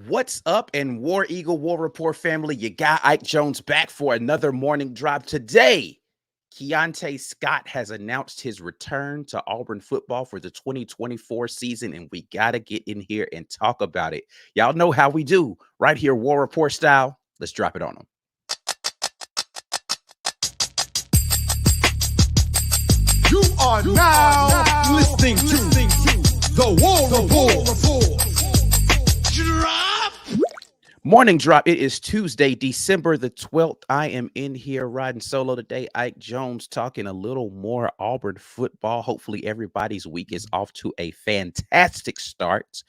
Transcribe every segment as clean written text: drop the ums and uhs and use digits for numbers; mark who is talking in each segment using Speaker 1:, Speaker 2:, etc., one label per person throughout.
Speaker 1: What's up, and War Eagle War Report family? You got Ike Jones back for another morning drop. Today, Keionte Scott has announced his return to Auburn football for the 2024 season, and we got to get in here and talk about it. Y'all know how we do right here, War Report style. Let's drop it on them.
Speaker 2: You are now listening to the War Report.
Speaker 1: Morning drop. It is Tuesday, December the 12th. I am in here riding solo today. Ike Jones talking a little more Auburn football. Hopefully everybody's week is off to a fantastic start.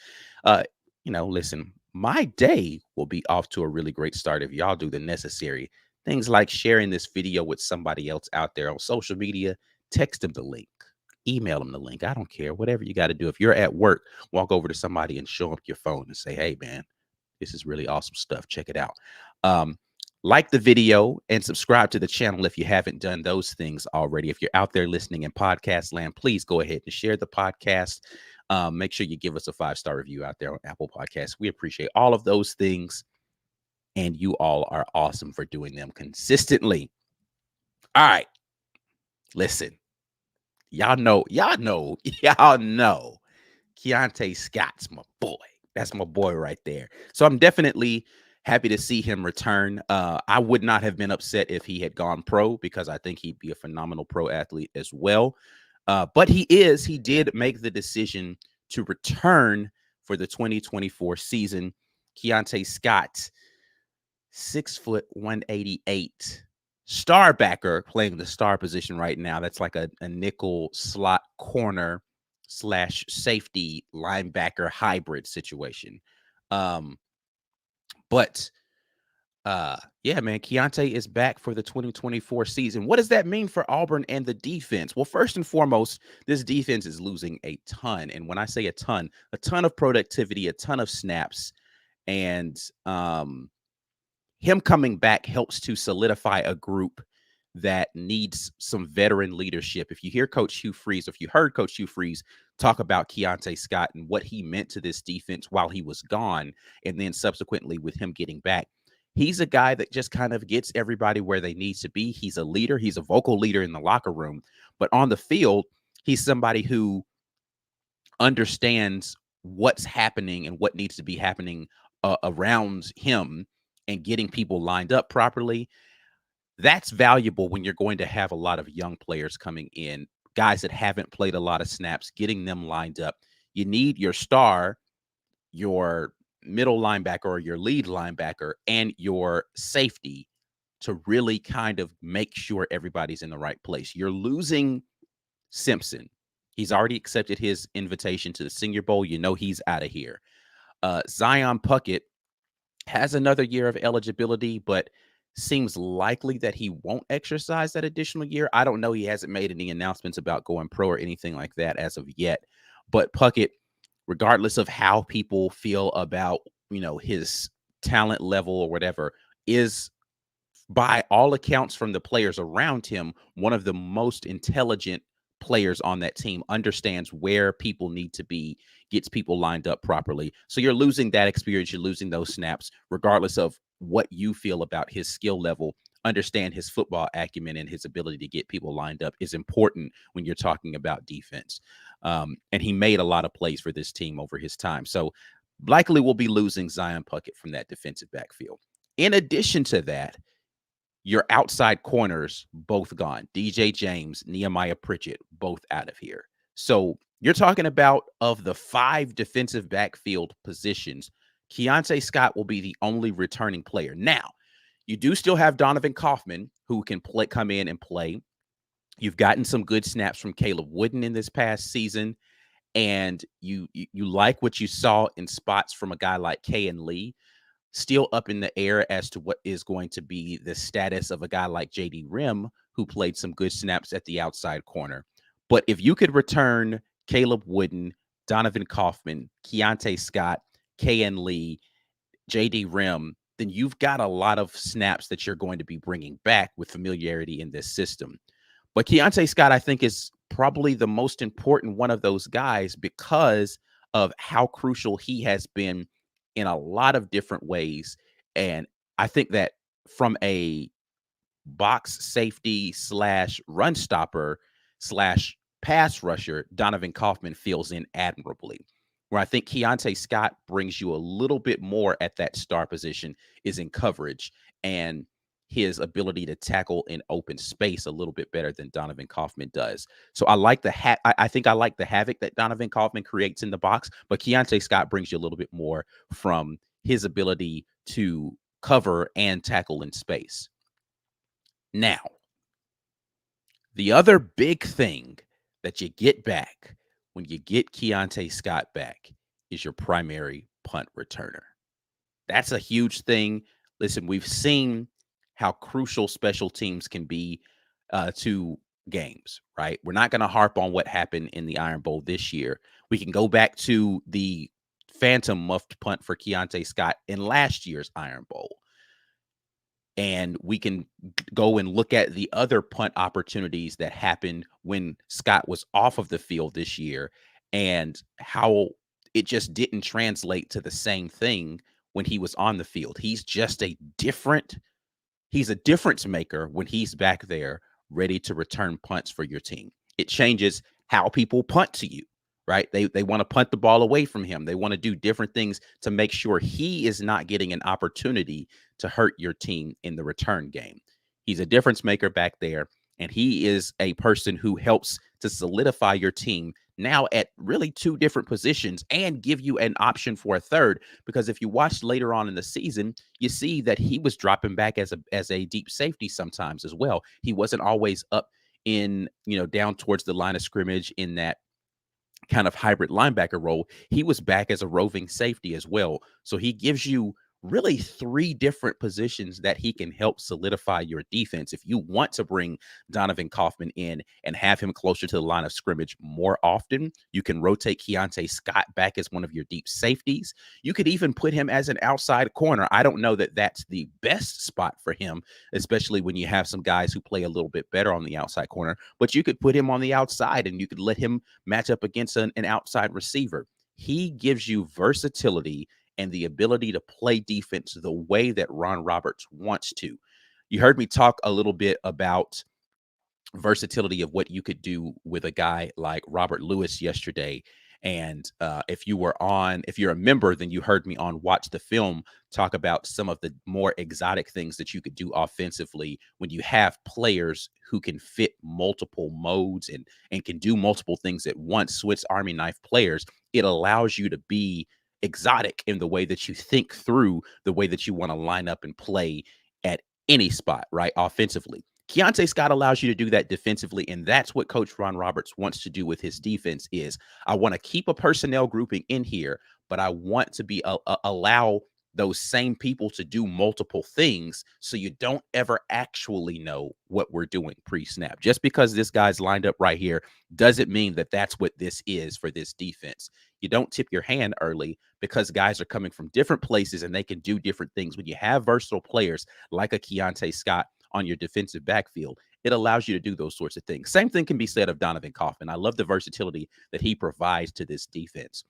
Speaker 1: Listen, my day will be off to a really great start if y'all do the necessary things like sharing this video with somebody else out there on social media. Text them the link, email them the link. I don't care, whatever you got to do. If you're at work, walk over to somebody and show up your phone and say, hey man, this is really awesome stuff. Check it out. Like the video and subscribe to the channel if you haven't done those things already. If you're out there listening in podcast land, please go ahead and share the podcast. Make sure you give us a 5-star review out there on Apple Podcasts. We appreciate all of those things, and you all are awesome for doing them consistently. All right, listen, y'all know, Keionte Scott's my boy. That's my boy right there. So I'm definitely happy to see him return. I would not have been upset if he had gone pro, because I think he'd be a phenomenal pro athlete as well. But he did make the decision to return for the 2024 season. Keionte Scott, 6 foot 188, star backer, playing the star position right now. That's like a nickel slot corner / safety linebacker hybrid situation. Yeah, man, Keionte is back for the 2024 season. What does that mean for Auburn and the defense? Well, first and foremost, this defense is losing a ton. And when I say a ton of productivity, a ton of snaps. And him coming back helps to solidify a group that needs some veteran leadership. If you hear Coach Hugh Freeze, if you heard Coach Hugh Freeze talk about Keionte Scott and what he meant to this defense while he was gone, and then subsequently with him getting back, he's a guy that just kind of gets everybody where they need to be. He's a leader. He's a vocal leader in the locker room. But on the field, he's somebody who understands what's happening and what needs to be happening around him and getting people lined up properly. That's valuable when you're going to have a lot of young players coming in, guys that haven't played a lot of snaps, getting them lined up. You need your star, your middle linebacker or your lead linebacker, and your safety to really kind of make sure everybody's in the right place. You're losing Simpson. He's already accepted his invitation to the Senior Bowl. You know he's out of here. Zion Puckett has another year of eligibility, but seems likely that he won't exercise that additional year. I don't know. He hasn't made any announcements about going pro or anything like that as of yet. But Puckett, regardless of how people feel about, his talent level or whatever, is by all accounts from the players around him, one of the most intelligent players on that team, understands where people need to be, gets people lined up properly. So you're losing that experience. You're losing those snaps, regardless of what you feel about his skill level. Understand his football acumen and his ability to get people lined up is important when you're talking about defense. And he made a lot of plays for this team over his time. So likely we'll be losing Zion Puckett from that defensive backfield. In addition to that, your outside corners, both gone. DJ James, Nehemiah Pritchett, both out of here. So you're talking about, of the 5 defensive backfield positions, Keionte Scott will be the only returning player. Now, you do still have Donovan Kaufman, who can come in and play. You've gotten some good snaps from Caleb Wooden in this past season, and you like what you saw in spots from a guy like Kayin Lee. Still up in the air as to what is going to be the status of a guy like J.D. Rim, who played some good snaps at the outside corner. But if you could return Caleb Wooden, Donovan Kaufman, Keionte Scott, Kayin Lee, J.D. Rim, then you've got a lot of snaps that you're going to be bringing back with familiarity in this system. But Keionte Scott, I think, is probably the most important one of those guys because of how crucial he has been in a lot of different ways. And I think that from a box safety slash run stopper slash pass rusher, Donovan Kaufman fills in admirably. Where I think Keionte Scott brings you a little bit more at that star position is in coverage and his ability to tackle in open space a little bit better than Donovan Kaufman does. So I like the I think I like the havoc that Donovan Kaufman creates in the box, but Keionte Scott brings you a little bit more from his ability to cover and tackle in space. Now, the other big thing that you get back when you get Keionte Scott back is your primary punt returner. That's a huge thing. Listen, we've seen how crucial special teams can be to games, right? We're not going to harp on what happened in the Iron Bowl this year. We can go back to the phantom muffed punt for Keionte Scott in last year's Iron Bowl. And we can go and look at the other punt opportunities that happened when Scott was off of the field this year and how it just didn't translate to the same thing when he was on the field. He's a difference maker when he's back there ready to return punts for your team. It changes how people punt to you, right? They want to punt the ball away from him. They want to do different things to make sure he is not getting an opportunity to hurt your team in the return game. He's a difference maker back there, and he is a person who helps to solidify your team now at really two different positions and give you an option for a third. Because if you watch later on in the season, you see that he was dropping back as a deep safety sometimes as well. He wasn't always up in, down towards the line of scrimmage in that kind of hybrid linebacker role. He was back as a roving safety as well. So he gives you really three different positions that he can help solidify your defense. If you want to bring Donovan Kaufman in and have him closer to the line of scrimmage more often, you can rotate Keionte Scott back as one of your deep safeties. You could even put him as an outside corner. I don't know that that's the best spot for him, especially when you have some guys who play a little bit better on the outside corner, but you could put him on the outside and you could let him match up against an outside receiver. He gives you versatility and the ability to play defense the way that Ron Roberts wants to. You heard me talk a little bit about versatility of what you could do with a guy like Robert Lewis yesterday. And if you're a member, then you heard me on Watch the Film talk about some of the more exotic things that you could do offensively when you have players who can fit multiple modes and can do multiple things at once. Swiss Army knife players. It allows you to be exotic in the way that you think through the way that you want to line up and play at any spot, right? Offensively. Keionte Scott allows you to do that defensively, and that's what Coach Ron Roberts wants to do with his defense is I want to keep a personnel grouping in here, but I want to be allow those same people to do multiple things so you don't ever actually know what we're doing pre-snap. Just because this guy's lined up right here doesn't mean that that's what this is for this defense. You don't tip your hand early because guys are coming from different places and they can do different things. When you have versatile players like a Keionte Scott on your defensive backfield, it allows you to do those sorts of things. Same thing can be said of Donovan Kaufman. I love the versatility that he provides to this defense.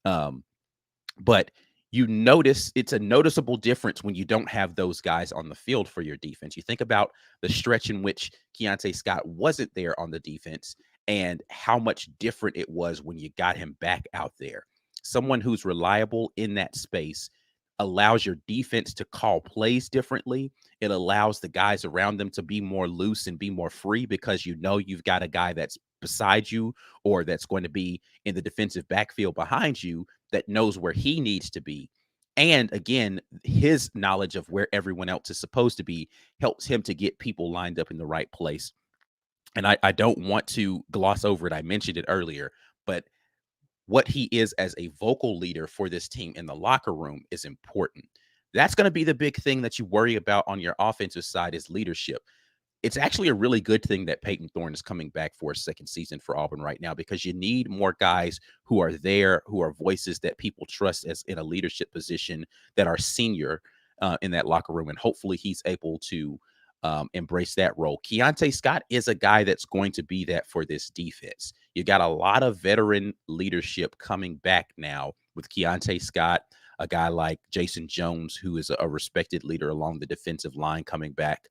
Speaker 1: But you notice it's a noticeable difference when you don't have those guys on the field for your defense. You think about the stretch in which Keionte Scott wasn't there on the defense and how much different it was when you got him back out there. Someone who's reliable in that space allows your defense to call plays differently. It allows the guys around them to be more loose and be more free because you know you've got a guy that's beside you or that's going to be in the defensive backfield behind you that knows where he needs to be. And again, his knowledge of where everyone else is supposed to be helps him to get people lined up in the right place. And I don't want to gloss over it. I mentioned it earlier, but what he is as a vocal leader for this team in the locker room is important. That's going to be the big thing that you worry about on your offensive side is leadership. It's actually a really good thing that Peyton Thorne is coming back for a second season for Auburn right now because you need more guys who are there, who are voices that people trust as in a leadership position that are senior in that locker room. And hopefully he's able to embrace that role. Keionte Scott is a guy that's going to be that for this defense. You got a lot of veteran leadership coming back now with Keionte Scott. a guy like Jason Jones, who is a respected leader along the defensive line coming back.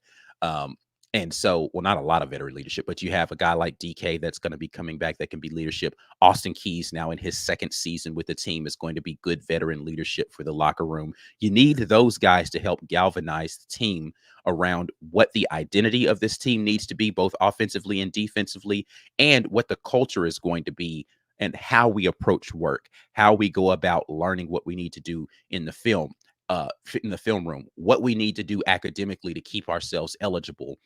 Speaker 1: And so, well, not a lot of veteran leadership, but you have a guy like DK that's going to be coming back that can be leadership. Austin Keys, now in his second season with the team, is going to be good veteran leadership for the locker room. You need those guys to help galvanize the team around what the identity of this team needs to be, both offensively and defensively, and what the culture is going to be and how we approach work, how we go about learning what we need to do in the film room, what we need to do academically to keep ourselves eligible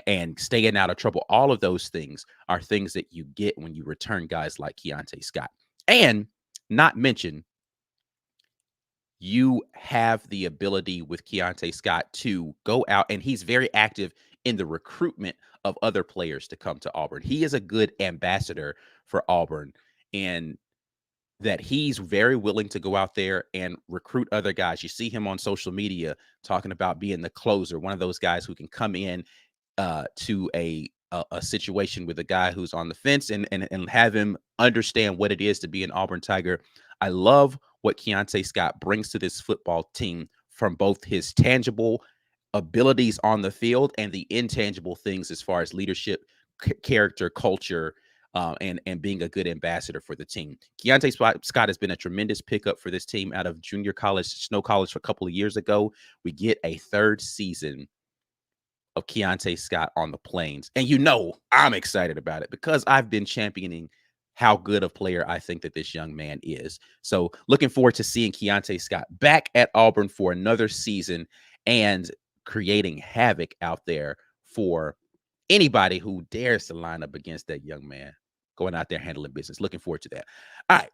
Speaker 1: and staying out of trouble. All of those things are things that you get when you return guys like Keionte Scott. And not mention, you have the ability with Keionte Scott to go out, and he's very active in the recruitment of other players to come to Auburn. He is a good ambassador for Auburn, and that he's very willing to go out there and recruit other guys. You see him on social media talking about being the closer, one of those guys who can come in to a situation with a guy who's on the fence and have him understand what it is to be an Auburn Tiger. I love what Keionte Scott brings to this football team from both his tangible abilities on the field and the intangible things as far as leadership, character, culture, and being a good ambassador for the team. Keionte Scott has been a tremendous pickup for this team out of junior college, Snow College, for a couple of years ago. We get a third season of Keionte Scott on the Plains. And I'm excited about it because I've been championing how good a player I think that this young man is. So looking forward to seeing Keionte Scott back at Auburn for another season and creating havoc out there for anybody who dares to line up against that young man going out there handling business. Looking forward to that. All right.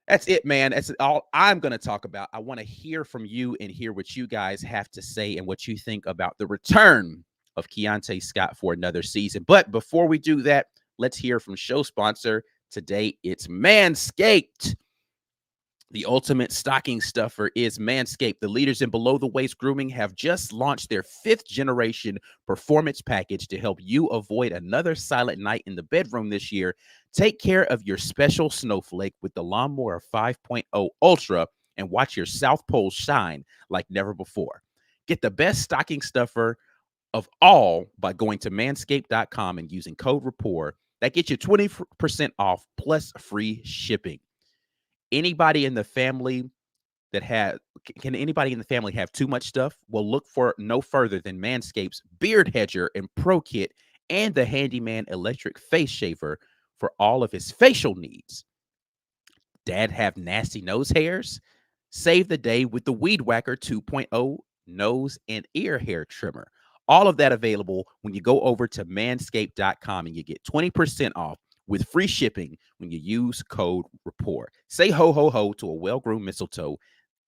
Speaker 1: That's it, man. That's all I'm going to talk about. I want to hear from you and hear what you guys have to say and what you think about the return of Keionte Scott for another season. But before we do that, let's hear from show sponsor. Today, it's MANSCAPED. The ultimate stocking stuffer is MANSCAPED. The leaders in below-the-waist grooming have just launched their 5th-generation performance package to help you avoid another silent night in the bedroom this year. Take care of your special snowflake with the Lawnmower 5.0 Ultra and watch your South Pole shine like never before. Get the best stocking stuffer of all by going to manscaped.com and using code RAPPORT. That gets you 20% off plus free shipping. Anybody in the family can anybody in the family have too much stuff? Well, look for no further than Manscaped's Beard Hedger and Pro Kit and the Handyman Electric Face Shaver for all of his facial needs. Dad have nasty nose hairs? Save the day with the Weed Whacker 2.0 nose and ear hair trimmer. All of that available when you go over to manscaped.com and you get 20% off with free shipping when you use code RAPPORT. Say ho, ho, ho to a well-groomed mistletoe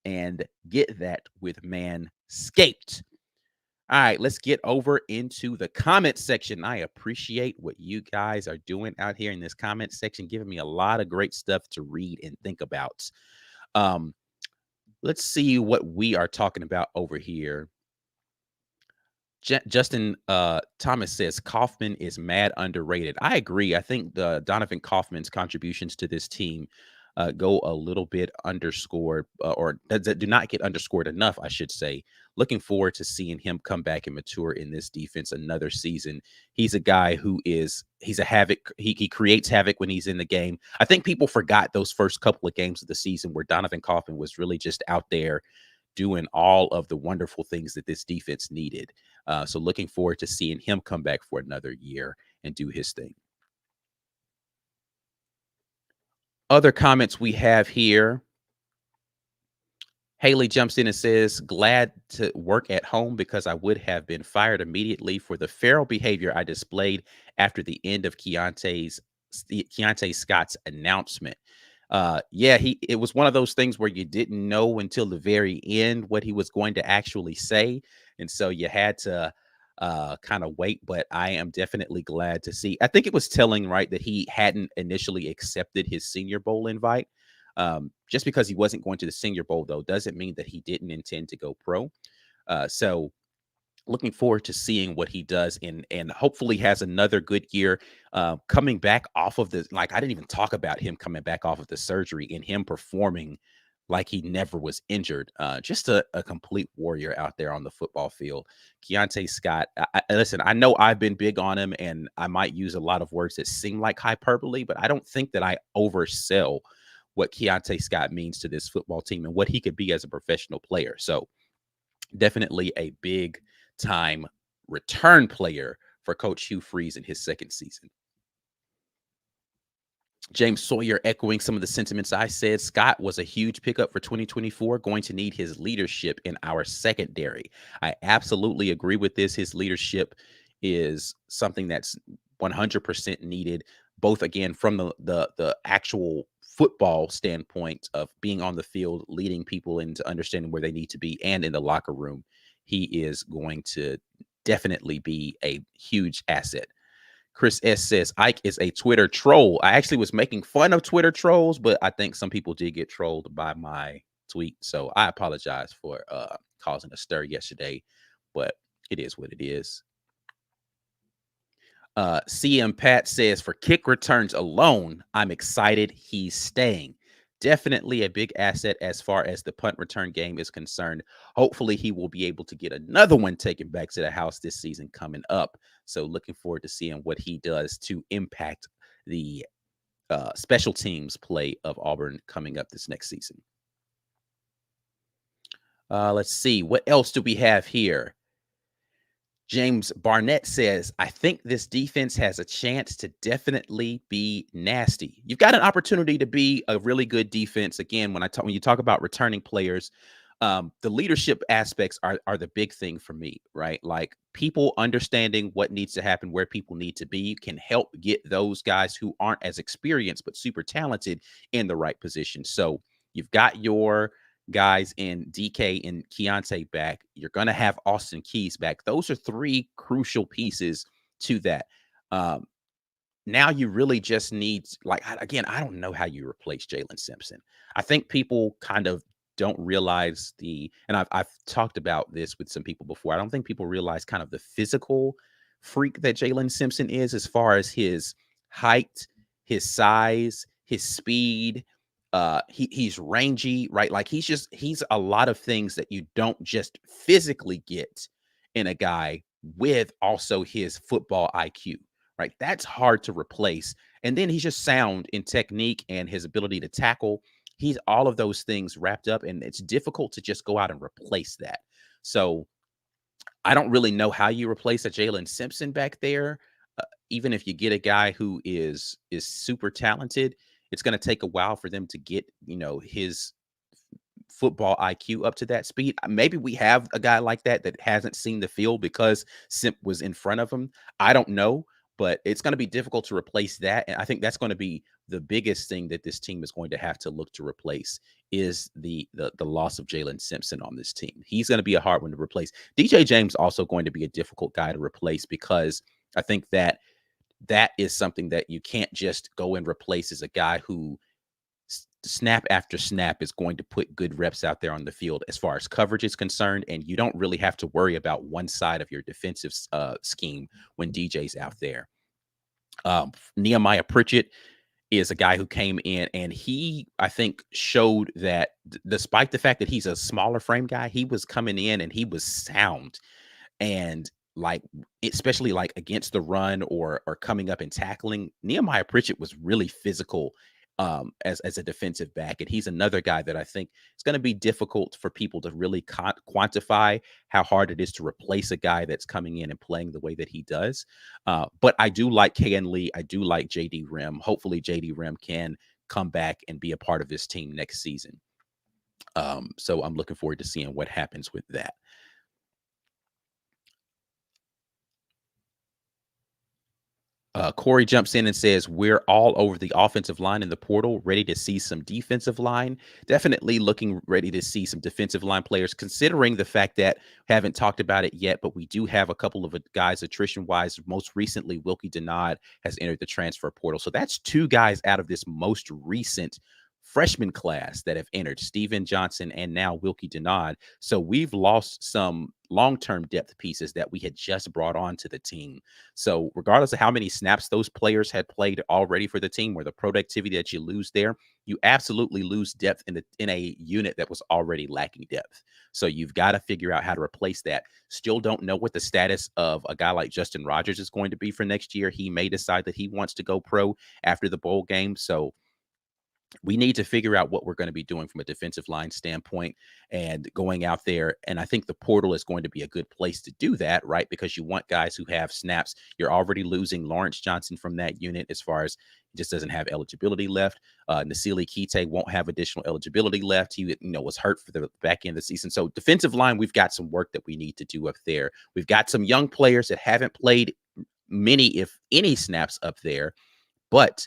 Speaker 1: and get that with MANSCAPED. All right, let's get over into the comment section. I appreciate what you guys are doing out here in this comment section, giving me a lot of great stuff to read and think about. Let's see what we are talking about over here. Justin Thomas says Kaufman is mad underrated. I agree. I think the Donovan Kaufman's contributions to this team go a little bit underscored or that do not get underscored enough, I should say. Looking forward to seeing him come back and mature in this defense another season. He's a guy who he's a havoc. He creates havoc when he's in the game. I think people forgot those first couple of games of the season where Donovan Kaufman was really just out there doing all of the wonderful things that this defense needed. So looking forward to seeing him come back for another year and do his thing. Other comments we have here. Haley jumps in and says, glad to work at home because I would have been fired immediately for the feral behavior I displayed after the end of Keionte Scott's announcement. It was one of those things where you didn't know until the very end what he was going to actually say. And so you had to kind of wait, but I am definitely glad to see. I think it was telling, right, that he hadn't initially accepted his Senior Bowl invite. Just because he wasn't going to the Senior Bowl, though, doesn't mean that he didn't intend to go pro. So looking forward to seeing what he does and hopefully has another good year coming back off of the, I didn't even talk about him coming back off of the surgery and him performing like he never was injured. Just a complete warrior out there on the football field. Keionte Scott, listen, I know I've been big on him, and I might use a lot of words that seem like hyperbole, but I don't think that I oversell what Keionte Scott means to this football team and what he could be as a professional player. So definitely a big time return player for Coach Hugh Freeze in his second season. James Sawyer echoing some of the sentiments I said. Scott was a huge pickup for 2024, going to need his leadership in our secondary. I absolutely agree with this. His leadership is something that's 100% needed, both again from the actual football standpoint of being on the field, leading people into understanding where they need to be, and in the locker room. He is going to definitely be a huge asset. Chris S says Ike is a Twitter troll. I actually was making fun of Twitter trolls, but I think some people did get trolled by my tweet. So I apologize for causing a stir yesterday, but it is what it is. CM Pat says for kick returns alone, I'm excited he's staying. Definitely a big asset as far as the punt return game is concerned. Hopefully he will be able to get another one taken back to the house this season coming up. So looking forward to seeing what he does to impact the special teams play of Auburn coming up this next season. Let's see. What else do we have here? James Barnett says, I think this defense has a chance to definitely be nasty. You've got an opportunity to be a really good defense. Again, when you talk about returning players, the leadership aspects are the big thing for me, right? Like people understanding what needs to happen, where people need to be can help get those guys who aren't as experienced but super talented in the right position. So you've got your guys in DK and Keionte back. You're going to have Austin Keys back. Those are three crucial pieces to that. Now you really just need, like, again, I don't know how you replace Jalen Simpson. I think people kind of don't realize and I've talked about this with some people before. I don't think people realize kind of the physical freak that Jalen Simpson is, as far as his height, his size, his speed. He's rangy, right? Like he's a lot of things that you don't just physically get in a guy with also his football IQ, right? That's hard to replace. And then he's just sound in technique and his ability to tackle. He's all of those things wrapped up, and it's difficult to just go out and replace that. So I don't really know how you replace a Jalen Simpson back there. Even if you get a guy who is super talented, it's going to take a while for them to get, his football IQ up to that speed. Maybe we have a guy like that hasn't seen the field because Simp was in front of him. I don't know, but it's going to be difficult to replace that. And I think that's going to be the biggest thing that this team is going to have to look to replace is the loss of Jalen Simpson on this team. He's going to be a hard one to replace. DJ James also going to be a difficult guy to replace, because I think that is something that you can't just go and replace as a guy who snap after snap is going to put good reps out there on the field as far as coverage is concerned. And you don't really have to worry about one side of your defensive scheme when DJ's out there. Nehemiah Pritchett is a guy who came in and he, I think, showed that despite the fact that he's a smaller frame guy, he was coming in and he was sound. And like, especially like against the run or coming up and tackling, Nehemiah Pritchett was really physical as a defensive back. And he's another guy that I think it's going to be difficult for people to really quantify how hard it is to replace a guy that's coming in and playing the way that he does. But I do like KN Lee. I do like JD Rim. Hopefully JD Rim can come back and be a part of this team next season. So I'm looking forward to seeing what happens with that. Corey jumps in and says, we're all over the offensive line in the portal, ready to see some defensive line. Definitely looking ready to see some defensive line players, considering the fact that haven't talked about it yet, but we do have a couple of guys attrition-wise. Most recently, Wilkie Denard has entered the transfer portal. So that's two guys out of this most recent freshman class that have entered, Steven Johnson and now Wilkie Denard. So we've lost some long-term depth pieces that we had just brought on to the team. So regardless of how many snaps those players had played already for the team, or the productivity that you lose there, you absolutely lose depth in a unit that was already lacking depth. So you've got to figure out how to replace that. Still don't know what the status of a guy like Justin Rogers is going to be for next year. He may decide that he wants to go pro after the bowl game. So we need to figure out what we're going to be doing from a defensive line standpoint and going out there. And I think the portal is going to be a good place to do that, right? Because you want guys who have snaps. You're already losing Lawrence Johnson from that unit as far as he just doesn't have eligibility left. Nasili Kite won't have additional eligibility left. He was hurt for the back end of the season. So defensive line, we've got some work that we need to do up there. We've got some young players that haven't played many, if any, snaps up there, but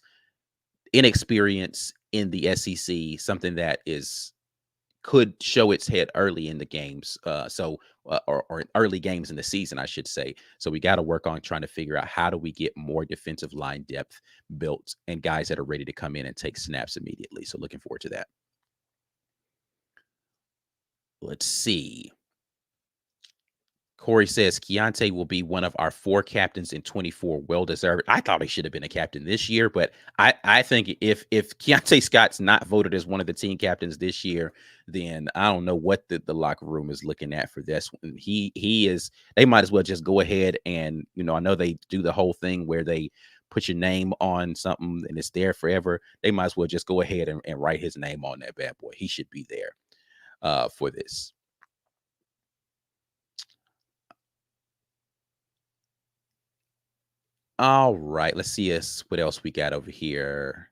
Speaker 1: inexperience in the SEC, something that could show its head early in the games. Or early games in the season, I should say. So we got to work on trying to figure out how do we get more defensive line depth built and guys that are ready to come in and take snaps immediately. So looking forward to that. Let's see. Corey says Keionte will be one of our 4 captains in 24. Well deserved. I thought he should have been a captain this year, but I think if Keionte Scott's not voted as one of the team captains this year, then I don't know what the locker room is looking at for this one. He is. They might as well just go ahead and I know they do the whole thing where they put your name on something and it's there forever. They might as well just go ahead and write his name on that bad boy. He should be there for this. All right, let's see what else we got over here.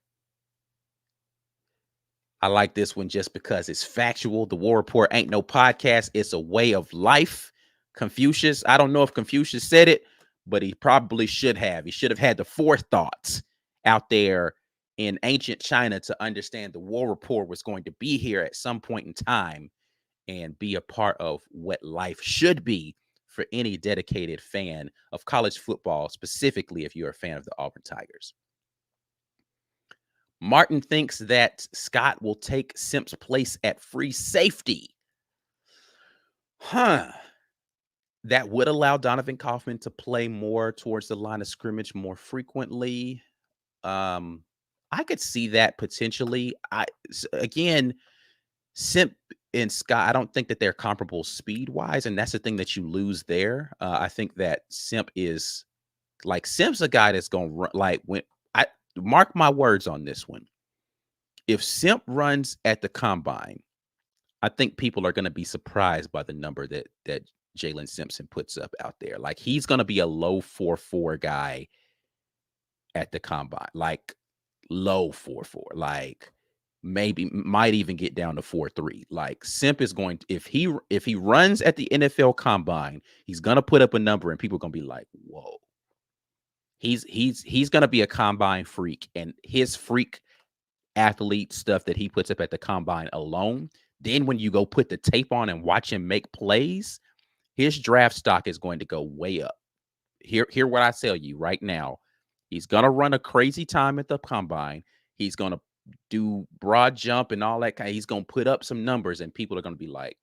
Speaker 1: I like this one just because it's factual. The War Report ain't no podcast. It's a way of life. Confucius, I don't know if Confucius said it, but he probably should have. He should have had the forethought out there in ancient China to understand the War Report was going to be here at some point in time and be a part of what life should be for any dedicated fan of college football, specifically if you're a fan of the Auburn Tigers. Martin thinks that Scott will take Simp's place at free safety. That would allow Donovan Kaufman to play more towards the line of scrimmage more frequently. I could see that potentially. Again, Simp and Scott, I don't think that they're comparable speed-wise, and that's the thing that you lose there. I think that Simp's a guy that's going to run. Mark my words on this one. If Simp runs at the combine, I think people are going to be surprised by the number that Jalen Simpson puts up out there. Like, he's going to be a low 4.4 guy at the combine, like low 4.4, like maybe might even get down to 4.3. Like, Simp is going to, if he runs at the NFL combine, he's going to put up a number and people are going to be like, whoa. He's going to be a combine freak, and his freak athlete stuff that he puts up at the combine alone, then when you go put the tape on and watch him make plays, his draft stock is going to go way up. Hear what I tell you right now. He's going to run a crazy time at the combine. He's going to do broad jump and all that. He's going to put up some numbers and people are going to be like,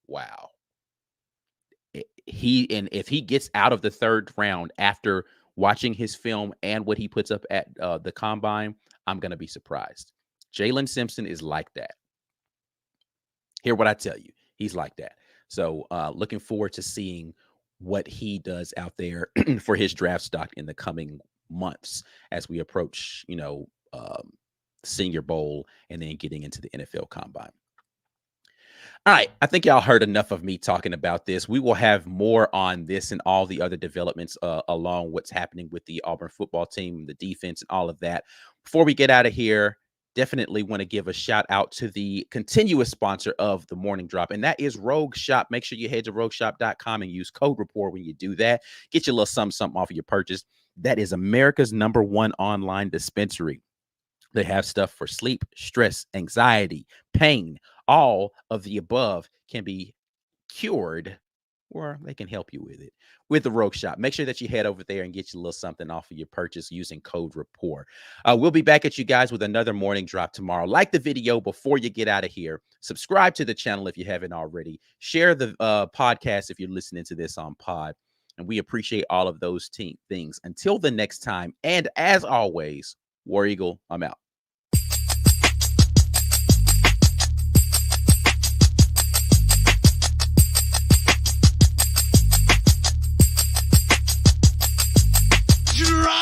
Speaker 1: wow. If he gets out of the 3rd round after watching his film and what he puts up at the combine, I'm going to be surprised. Jalen Simpson is like that. Hear what I tell you. He's like that. So looking forward to seeing what he does out there for his draft stock in the coming months as we approach, Senior Bowl and then getting into the NFL Combine. All right, I think y'all heard enough of me talking about this. We will have more on this and all the other developments along what's happening with the Auburn football team, the defense, and all of that. Before we get out of here, definitely want to give a shout out to the continuous sponsor of the Morning Drop, and that is Rogue Shop. Make sure you head to rogueshop.com and use code REPORT when you do that. Get your little something off of your purchase. That is America's #1 online dispensary. They have stuff for sleep, stress, anxiety, pain. All of the above can be cured or they can help you with it with the Rogue Shop. Make sure that you head over there and get you a little something off of your purchase using code rapport. We'll be back at you guys with another morning drop tomorrow. Like the video before you get out of here. Subscribe to the channel if you haven't already. Share the podcast if you're listening to this on pod. And we appreciate all of those things. Until the next time, and as always, War Eagle, I'm out.
Speaker 2: Drop.